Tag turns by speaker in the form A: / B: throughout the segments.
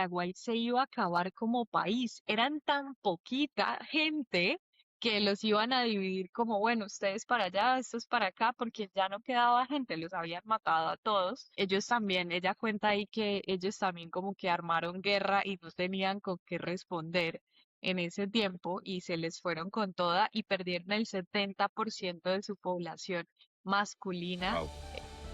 A: Paraguay se iba a acabar como país. Eran tan poquita gente que los iban a dividir como, bueno, ustedes para allá, estos para acá, porque ya no quedaba gente, los habían matado a todos. Ellos también, ella cuenta ahí que ellos también como que armaron guerra y no tenían con qué responder en ese tiempo y se les fueron con toda y perdieron el 70% de su población masculina
B: Wow.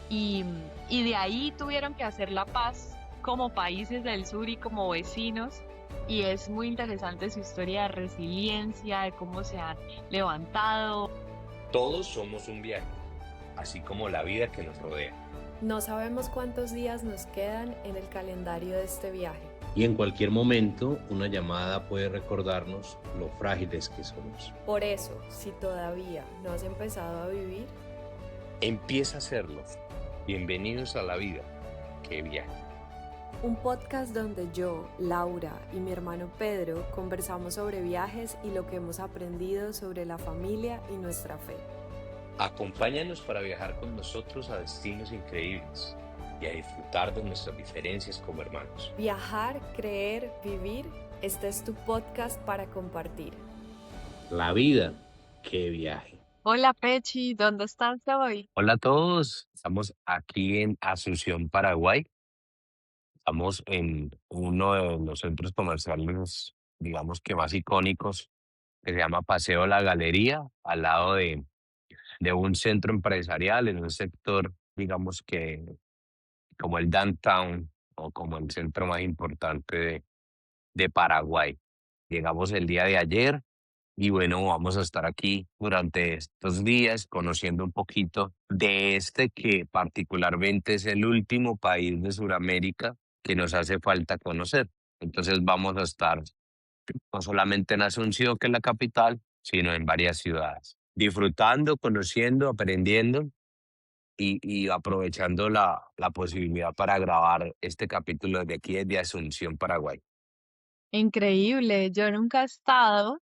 A: y de ahí tuvieron que hacer la paz como países del sur y como vecinos. Y es muy interesante su historia de resiliencia, de cómo se han levantado.
B: Todos somos un viaje, así como la vida que nos rodea.
C: No sabemos cuántos días nos quedan en el calendario de este viaje.
D: Y en cualquier momento una llamada puede recordarnos lo frágiles que somos.
C: Por eso, si todavía no has empezado a vivir,
B: Empieza a hacerlo. Bienvenidos a la vida. ¡Qué viaje!
C: un podcast donde yo, Laura y mi hermano Pedro conversamos sobre viajes y lo que hemos aprendido sobre la familia y nuestra fe.
B: Acompáñanos para viajar con nosotros a destinos increíbles y a disfrutar de nuestras diferencias como hermanos.
C: Viajar, creer, vivir, este es tu podcast para compartir.
D: La vida, qué viaje.
A: Hola Pechi, ¿dónde estás hoy?
B: Hola a todos, estamos aquí en Asunción, Paraguay. Estamos en uno de los centros comerciales, digamos que más icónicos, que se llama Paseo La Galería, al lado de un centro empresarial, en un sector, digamos que como el downtown o como el centro más importante de Paraguay. Llegamos el día de ayer y bueno, vamos a estar aquí durante estos días conociendo un poquito de este que particularmente es el último país de Sudamérica que nos hace falta conocer. Entonces vamos a estar no solamente en Asunción, que es la capital, sino en varias ciudades, disfrutando, conociendo, aprendiendo y aprovechando la posibilidad para grabar este capítulo de aquí desde Asunción, Paraguay.
A: Increíble, yo nunca he estado,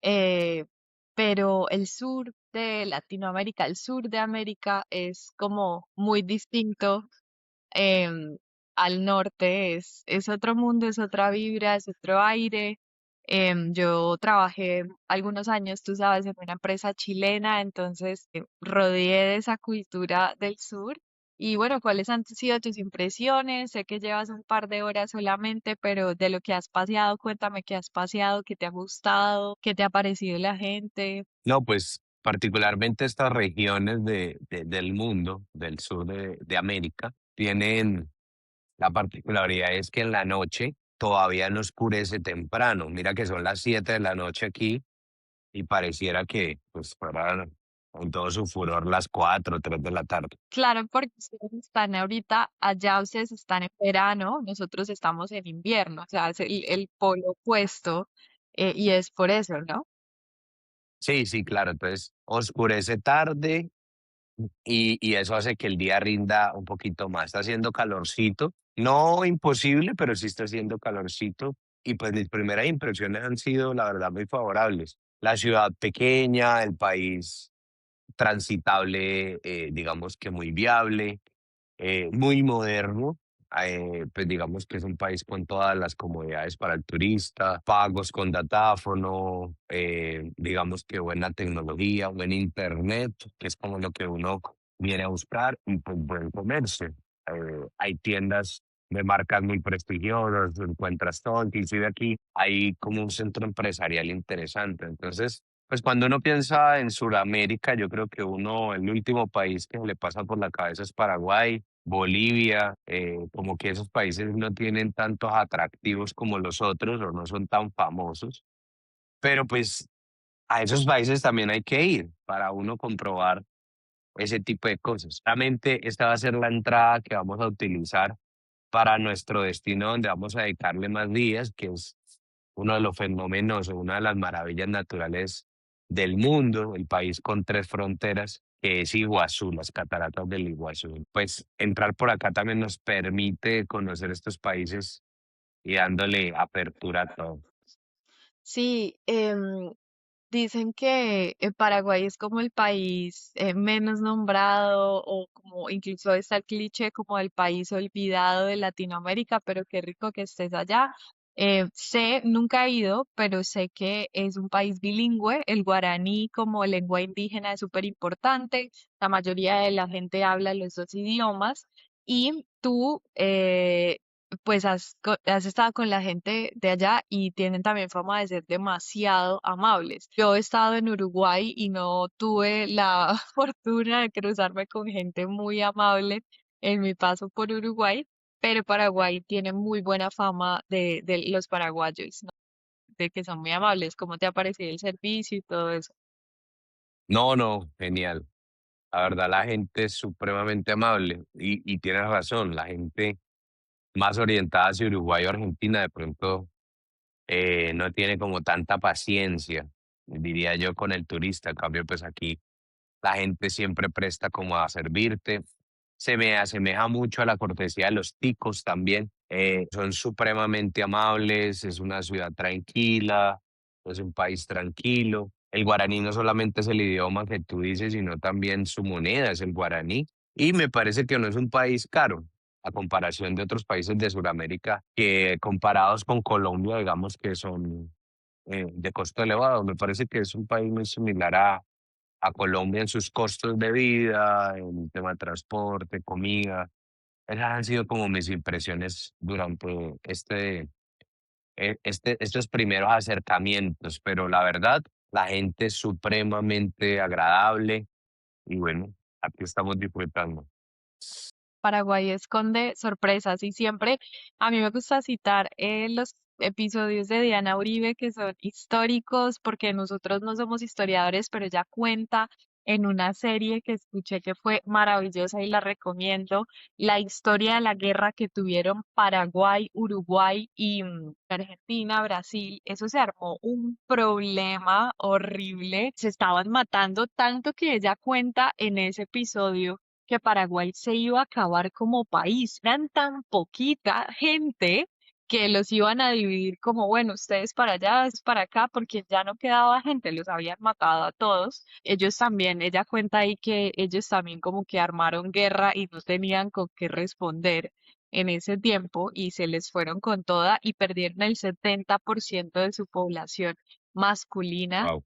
A: eh, pero el sur de Latinoamérica, el sur de América es como muy distinto em, al norte, es otro mundo, es otra vibra, es otro aire. Yo trabajé algunos años, tú sabes, en una empresa chilena, entonces rodeé de esa cultura del sur. Y bueno, ¿cuáles han sido tus impresiones? Sé que llevas un par de horas solamente, pero de lo que has paseado, cuéntame qué has paseado, qué te ha gustado, qué te ha parecido la gente.
B: No, pues particularmente estas regiones del mundo, del sur de América, tienen la particularidad es que en la noche todavía no oscurece temprano. Mira que son las 7 de la noche aquí y pareciera que pues fueran con todo su furor las 4 o 3 de la tarde.
A: Claro, porque ustedes están ahorita, allá ustedes están en verano, nosotros estamos en invierno, o sea, es el polo opuesto, y es por eso, ¿no?
B: Sí, sí, claro. Entonces oscurece tarde y eso hace que el día rinda un poquito más. Está haciendo calorcito, no imposible, pero sí está haciendo calorcito. Y pues mis primeras impresiones han sido, la verdad, muy favorables. La ciudad pequeña, el país transitable, digamos que muy viable, muy moderno. Pues digamos que es un país con todas las comodidades para el turista, pagos con datáfono, digamos que buena tecnología, buen internet, que es como lo que uno viene a buscar, y pues buen comercio. Hay tiendas de marcas muy prestigiosas, encuentras todo, inclusive aquí hay como un centro empresarial interesante. Entonces, pues cuando uno piensa en Sudamérica, yo creo que uno, el último país que le pasa por la cabeza es Paraguay, Bolivia, como que esos países no tienen tantos atractivos como los otros o no son tan famosos, pero pues a esos países también hay que ir para uno comprobar ese tipo de cosas. Realmente esta va a ser la entrada que vamos a utilizar para nuestro destino donde vamos a dedicarle más días, que es uno de los fenómenos o una de las maravillas naturales del mundo, el país con tres fronteras, que es Iguazú, las cataratas del Iguazú. Pues entrar por acá también nos permite conocer estos países y dándole apertura a todo.
A: Sí, Dicen que Paraguay es como el país menos nombrado o como incluso está el cliché como el país olvidado de Latinoamérica, pero qué rico que estés allá. Nunca he ido, pero sé que es un país bilingüe. El guaraní como lengua indígena es súper importante. La mayoría de la gente habla los dos idiomas. Y tú, pues has estado con la gente de allá y tienen también fama de ser demasiado amables. Yo he estado en Uruguay y no tuve la fortuna de cruzarme con gente muy amable en mi paso por Uruguay, pero Paraguay tiene muy buena fama de los paraguayos, ¿no? De que son muy amables. ¿Cómo te ha parecido el servicio y todo eso?
B: No, no, genial. La verdad, la gente es supremamente amable y tienes razón, la gente más orientada hacia Uruguay o Argentina de pronto no tiene como tanta paciencia, diría yo, con el turista. En cambio, pues aquí la gente siempre presta como a servirte. Se me asemeja mucho a la cortesía de los ticos también. Son supremamente amables, es una ciudad tranquila, es un país tranquilo. El guaraní no solamente es el idioma que tú dices, sino también su moneda es el guaraní. Y me parece que no es un país caro, a comparación de otros países de Sudamérica, que comparados con Colombia, digamos que son de costo elevado. Me parece que es un país muy similar a Colombia en sus costos de vida, en tema de transporte, comida. Esas han sido como mis impresiones durante estos primeros acercamientos, pero la verdad, la gente es supremamente agradable y bueno, aquí estamos disfrutando.
A: Paraguay esconde sorpresas y siempre a mí me gusta citar los episodios de Diana Uribe que son históricos porque nosotros no somos historiadores, pero ella cuenta en una serie que escuché que fue maravillosa y la recomiendo, la historia de la guerra que tuvieron Paraguay, Uruguay y Argentina, Brasil. Eso se armó un problema horrible, se estaban matando tanto que ella cuenta en ese episodio que Paraguay se iba a acabar como país. Eran tan poquita gente que los iban a dividir como, bueno, ustedes para allá, es para acá, porque ya no quedaba gente, los habían matado a todos. Ellos también, ella cuenta ahí que ellos también como que armaron guerra y no tenían con qué responder en ese tiempo y se les fueron con toda y perdieron el 70% de su población masculina
B: Wow.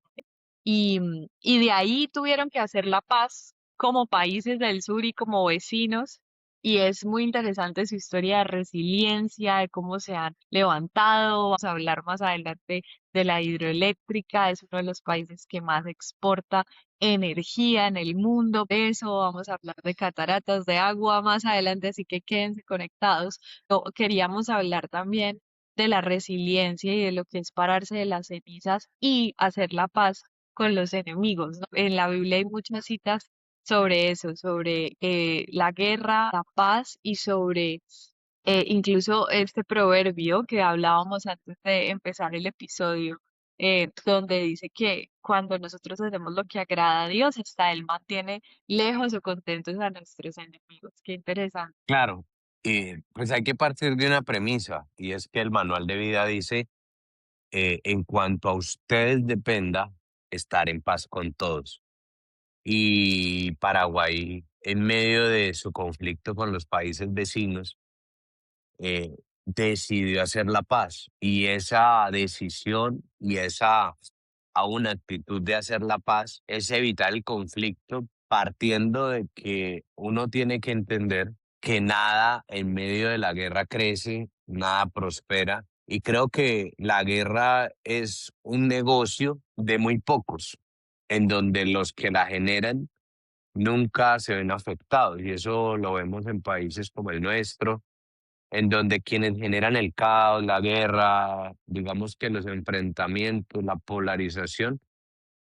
A: y de ahí tuvieron que hacer la paz como países del sur y como vecinos. Y es muy interesante su historia de resiliencia, de cómo se han levantado. Vamos a hablar más adelante de la hidroeléctrica. Es uno de los países que más exporta energía en el mundo. De eso vamos a hablar de cataratas de agua más adelante, así que quédense conectados. Queríamos hablar también de la resiliencia y de lo que es pararse de las cenizas y hacer la paz con los enemigos, ¿no? En la Biblia hay muchas citas sobre eso, sobre la guerra, la paz y sobre incluso este proverbio que hablábamos antes de empezar el episodio, donde dice que cuando nosotros hacemos lo que agrada a Dios, hasta Él mantiene lejos o contentos a nuestros enemigos. Qué interesante.
B: Claro, pues hay que partir de una premisa y es que el manual de vida dice, en cuanto a ustedes dependa, estar en paz con todos. Y Paraguay, en medio de su conflicto con los países vecinos, decidió hacer la paz. Y esa decisión y esa aún actitud de hacer la paz es evitar el conflicto partiendo de que uno tiene que entender que nada en medio de la guerra crece, nada prospera. Y creo que la guerra es un negocio de muy pocos, en donde los que la generan nunca se ven afectados. Y eso lo vemos en países como el nuestro, en donde quienes generan el caos, la guerra, digamos que los enfrentamientos, la polarización,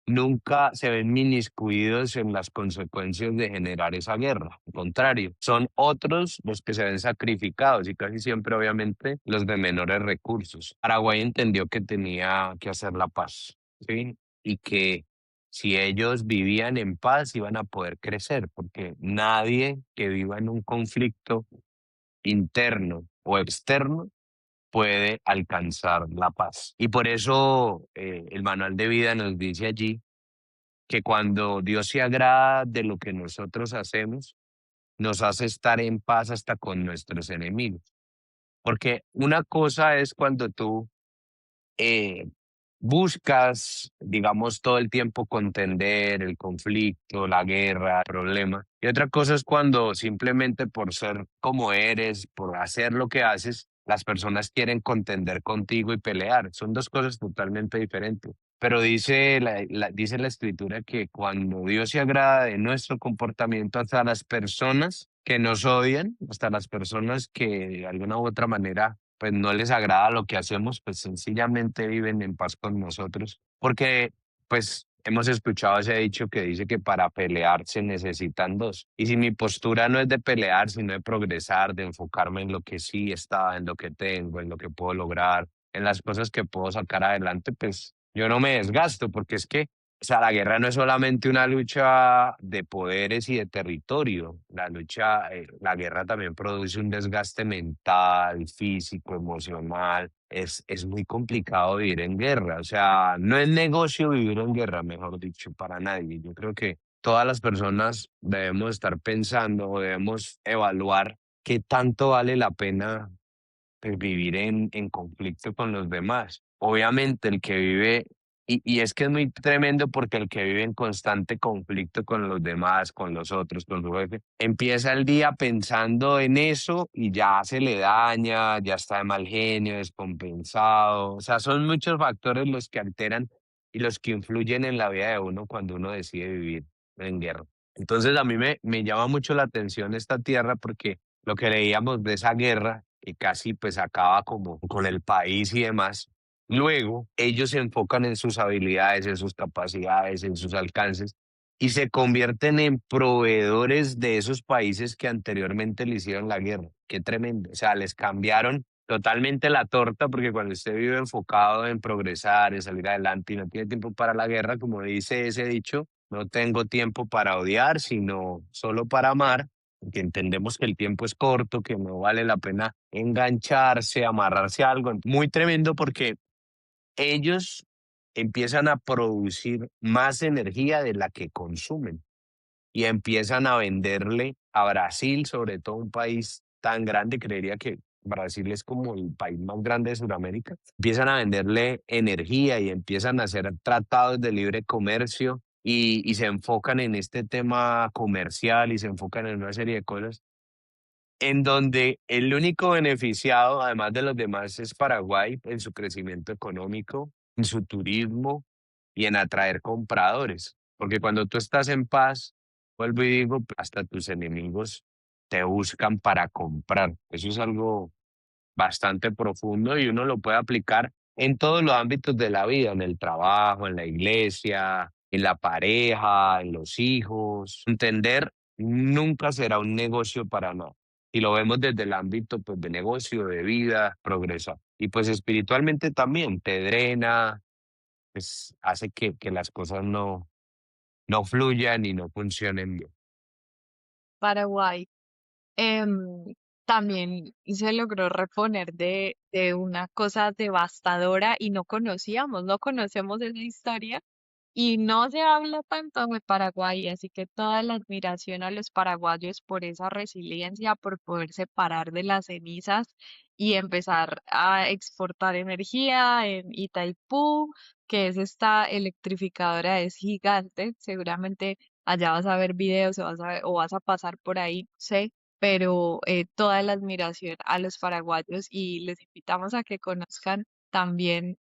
B: nunca se ven inmiscuidos en las consecuencias de generar esa guerra. Al contrario, son otros los que se ven sacrificados y casi siempre, obviamente, los de menores recursos. Paraguay entendió que tenía que hacer la paz, ¿sí? Y que si ellos vivían en paz iban a poder crecer, porque nadie que viva en un conflicto interno o externo puede alcanzar la paz. Y por eso el manual de vida nos dice allí que cuando Dios se agrada de lo que nosotros hacemos, nos hace estar en paz hasta con nuestros enemigos. Porque una cosa es cuando tú eh, buscas, digamos, todo el tiempo contender el conflicto, la guerra, el problema. Y otra cosa es cuando simplemente por ser como eres, por hacer lo que haces, las personas quieren contender contigo y pelear. Son dos cosas totalmente diferentes. Pero dice la escritura que cuando Dios se agrada de nuestro comportamiento hasta las personas que nos odian, hasta las personas que de alguna u otra manera pues no les agrada lo que hacemos, pues sencillamente viven en paz con nosotros, porque pues hemos escuchado ese dicho que dice que para pelear se necesitan dos. Y si mi postura no es de pelear, sino de progresar, de enfocarme en lo que sí está, en lo que tengo, en lo que puedo lograr, en las cosas que puedo sacar adelante, pues yo no me desgasto, porque es que o sea, la guerra no es solamente una lucha de poderes y de territorio. La guerra también produce un desgaste mental, físico, emocional. Es muy complicado vivir en guerra. O sea, no es negocio vivir en guerra, mejor dicho, para nadie. Yo creo que todas las personas debemos estar pensando o debemos evaluar qué tanto vale la pena vivir en conflicto con los demás. Obviamente el que vive, y es que es muy tremendo porque el que vive en constante conflicto con los demás, con los otros, con su jefe, empieza el día pensando en eso y ya se le daña, ya está de mal genio, descompensado. O sea, son muchos factores los que alteran y los que influyen en la vida de uno cuando uno decide vivir en guerra. Entonces a mí me llama mucho la atención esta tierra porque lo que leíamos de esa guerra, que casi pues acaba como con el país y demás, luego ellos se enfocan en sus habilidades, en sus capacidades, en sus alcances y se convierten en proveedores de esos países que anteriormente le hicieron la guerra. Qué tremendo. O sea, les cambiaron totalmente la torta porque cuando usted vive enfocado en progresar, en salir adelante y no tiene tiempo para la guerra, como dice ese dicho, no tengo tiempo para odiar, sino solo para amar, que entendemos que el tiempo es corto, que no vale la pena engancharse, amarrarse a algo. Muy tremendo porque ellos empiezan a producir más energía de la que consumen y empiezan a venderle a Brasil, sobre todo un país tan grande, creería que Brasil es como el país más grande de Sudamérica, empiezan a venderle energía y empiezan a hacer tratados de libre comercio y se enfocan en este tema comercial y se enfocan en una serie de cosas en donde el único beneficiado, además de los demás, es Paraguay en su crecimiento económico, en su turismo y en atraer compradores. Porque cuando tú estás en paz, vuelvo y digo, hasta tus enemigos te buscan para comprar. Eso es algo bastante profundo y uno lo puede aplicar en todos los ámbitos de la vida, en el trabajo, en la iglesia, en la pareja, en los hijos. Entender nunca será un negocio para nada. Y lo vemos desde el ámbito pues, de negocio, de vida, progresa. Y pues espiritualmente también te drena, pues hace que las cosas no fluyan y no funcionen bien.
A: Paraguay. También se logró reponer de una cosa devastadora y no conocemos esa historia y no se habla tanto de Paraguay, así que toda la admiración a los paraguayos por esa resiliencia, por poder separar de las cenizas y empezar a exportar energía en Itaipú, que es esta electrificadora, es gigante, seguramente allá vas a ver videos o vas a pasar por ahí, no sé, pero toda la admiración a los paraguayos y les invitamos a que conozcan también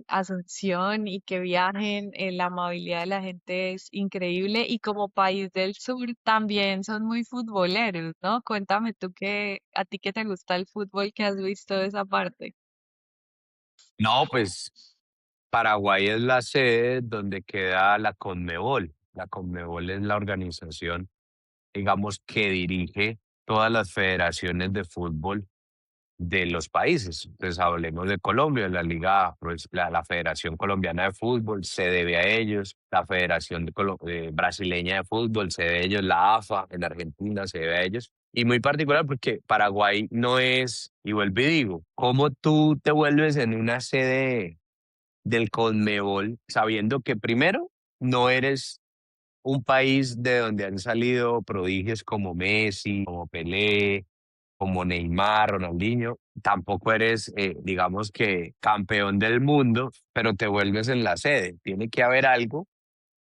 A: Asunción y que viajen. La amabilidad de la gente es increíble y como país del sur también son muy futboleros, ¿no? Cuéntame tú que a ti que te gusta el fútbol, que has visto de esa parte.
B: No, pues Paraguay es la sede donde queda la Conmebol. La Conmebol es la organización, digamos, que dirige todas las federaciones de fútbol de los países. Entonces, hablemos de Colombia, la Liga, pues, la Federación Colombiana de Fútbol se debe a ellos, la Federación Brasileña de Fútbol se debe a ellos, la AFA en Argentina se debe a ellos. Y muy particular porque Paraguay no es, y vuelvo y digo, ¿cómo tú te vuelves en una sede del Conmebol sabiendo que primero no eres un país de donde han salido prodigios como Messi, como Pelé, como Neymar, Ronaldinho? Tampoco eres, digamos que campeón del mundo, pero te vuelves en la sede. Tiene que haber algo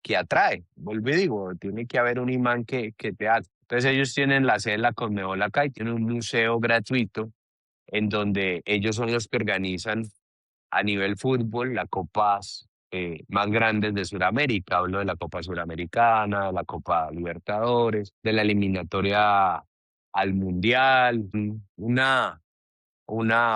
B: que atrae. Vuelvo y digo, tiene que haber un imán que te hace. Entonces ellos tienen la sede de la Conmebol acá y tienen un museo gratuito en donde ellos son los que organizan a nivel fútbol las copas más grandes de Sudamérica. Hablo de la Copa Suramericana, de la Copa Libertadores, de la eliminatoria al Mundial. Una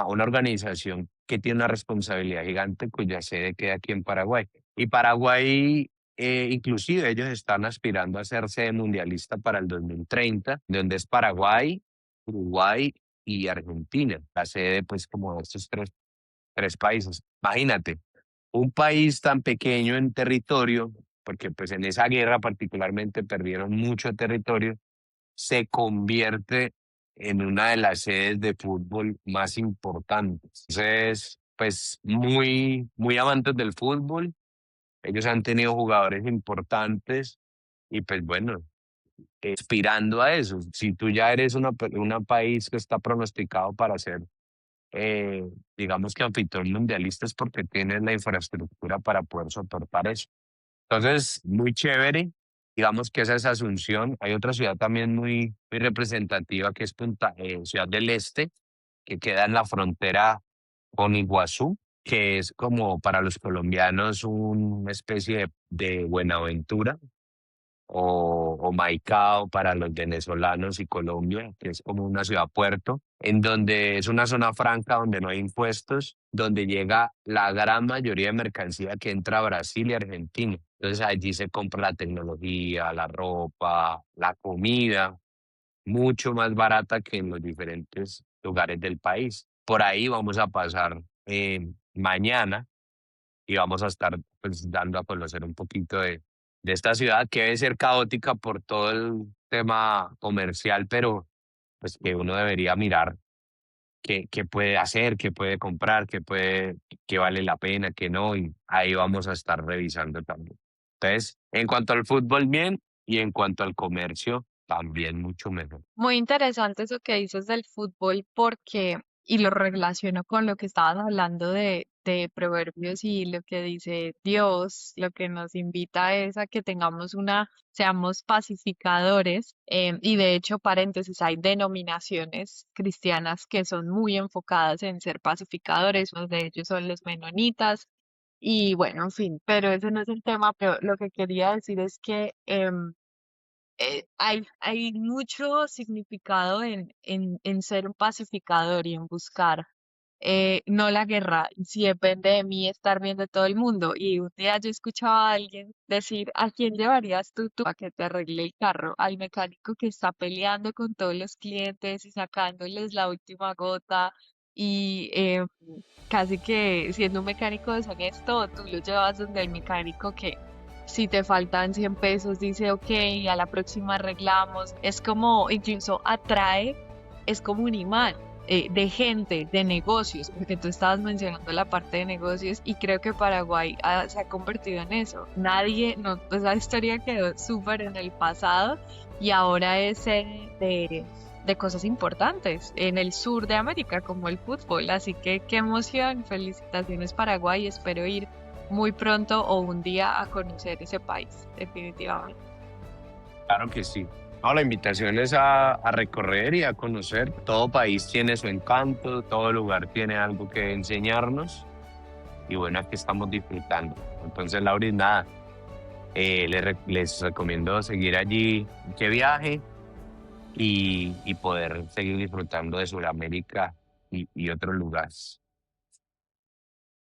B: organización que tiene una responsabilidad gigante cuya sede queda aquí en Paraguay. Y Paraguay, inclusive ellos están aspirando a ser sede mundialista para el 2030, donde es Paraguay, Uruguay y Argentina, la sede pues como de estos tres países. Imagínate, un país tan pequeño en territorio, porque pues en esa guerra particularmente perdieron mucho territorio, se convierte en una de las sedes de fútbol más importantes. Entonces, pues muy amantes del fútbol, ellos han tenido jugadores importantes y pues bueno, aspirando a eso. Si tú ya eres un país que está pronosticado para ser, eh, digamos que anfitrión mundialista, es porque tienes la infraestructura para poder soportar eso. Entonces, muy chévere. Digamos que esa es Asunción. Hay otra ciudad también muy representativa que es Ciudad del Este, que queda en la frontera con Iguazú, que es como para los colombianos una especie de Buenaventura o Maicao para los venezolanos y Colombia, que es como una ciudad puerto, en donde es una zona franca donde no hay impuestos, donde llega la gran mayoría de mercancía que entra a Brasil y Argentina. Entonces allí se compra la tecnología, la ropa, la comida, mucho más barata que en los diferentes lugares del país. Por ahí vamos a pasar mañana y vamos a estar pues dando a conocer un poquito de esta ciudad que debe ser caótica por todo el tema comercial, pero pues que uno debería mirar qué puede hacer, qué puede comprar, qué vale la pena, qué no, y ahí vamos a estar revisando también. Entonces, en cuanto al fútbol, bien, y en cuanto al comercio, también mucho mejor.
A: Muy interesante eso que dices del fútbol porque, y lo relaciono con lo que estabas hablando de Proverbios y lo que dice Dios, lo que nos invita es a que seamos pacificadores, y de hecho, paréntesis, hay denominaciones cristianas que son muy enfocadas en ser pacificadores, uno de ellos son los menonitas. Y bueno, en fin, pero ese no es el tema, pero lo que quería decir es que hay mucho significado en ser un pacificador y en buscar no la guerra, si depende de mí estar bien de todo el mundo. Y un día yo escuchaba a alguien decir, ¿a quién llevarías tú a que te arregle el carro? ¿Al mecánico que está peleando con todos los clientes y sacándoles la última gota? Y casi que siendo un mecánico deshonesto, tú lo llevas donde el mecánico que si te faltan 100 pesos dice, ok, a la próxima arreglamos. Es como, incluso atrae, es como un imán de gente, de negocios, porque tú estabas mencionando la parte de negocios y creo que Paraguay se ha convertido en eso. Nadie, no, pues la historia quedó súper en el pasado y ahora es de cosas importantes en el sur de América, como el fútbol. Así que qué emoción, felicitaciones Paraguay, espero ir muy pronto o un día a conocer ese país, definitivamente.
B: Claro que sí. No, la invitación es a recorrer y a conocer. Todo país tiene su encanto, todo lugar tiene algo que enseñarnos. Y bueno, aquí estamos disfrutando. Entonces, Lauris, nada, les recomiendo seguir allí que viaje y poder seguir disfrutando de Sudamérica y otros lugares.